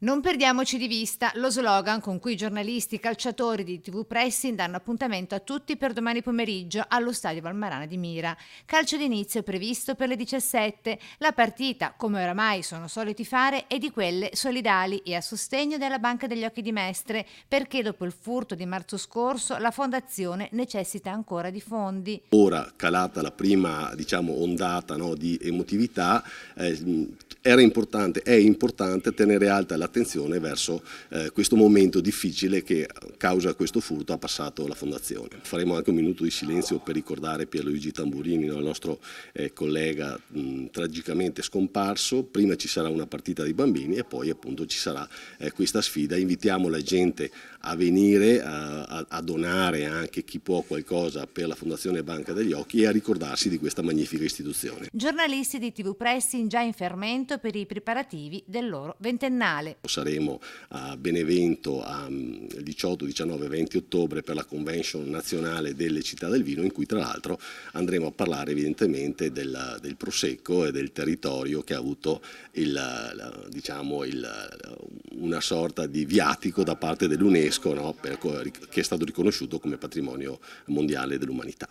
Non perdiamoci di vista lo slogan con cui i giornalisti calciatori di TV Pressing danno appuntamento a tutti per domani pomeriggio allo stadio Valmarana di Mira. Calcio d'inizio previsto per le 17. La partita, come oramai sono soliti fare, è di quelle solidali e a sostegno della Banca degli Occhi di Mestre, perché dopo il furto di marzo scorso la fondazione necessita ancora di fondi. Ora, calata la prima, ondata, no, di emotività, è importante tenere alta l'attenzione verso questo momento difficile che a causa di questo furto ha passato la Fondazione. Faremo anche un minuto di silenzio per ricordare Pierluigi Tamburini, no, il nostro collega tragicamente scomparso. Prima ci sarà una partita dei bambini e poi appunto ci sarà questa sfida. Invitiamo la gente a venire a donare anche chi può qualcosa per la Fondazione Banca degli Occhi e a ricordarsi di questa magnifica istituzione. Giornalisti di TV Pressing già in fermento per i preparativi del loro ventennale. Saremo a Benevento il 18, 19 e 20 ottobre per la convention nazionale delle città del vino, in cui tra l'altro andremo a parlare evidentemente del Prosecco e del territorio che ha avuto una sorta di viatico da parte dell'UNESCO, no, che è stato riconosciuto come patrimonio mondiale dell'umanità.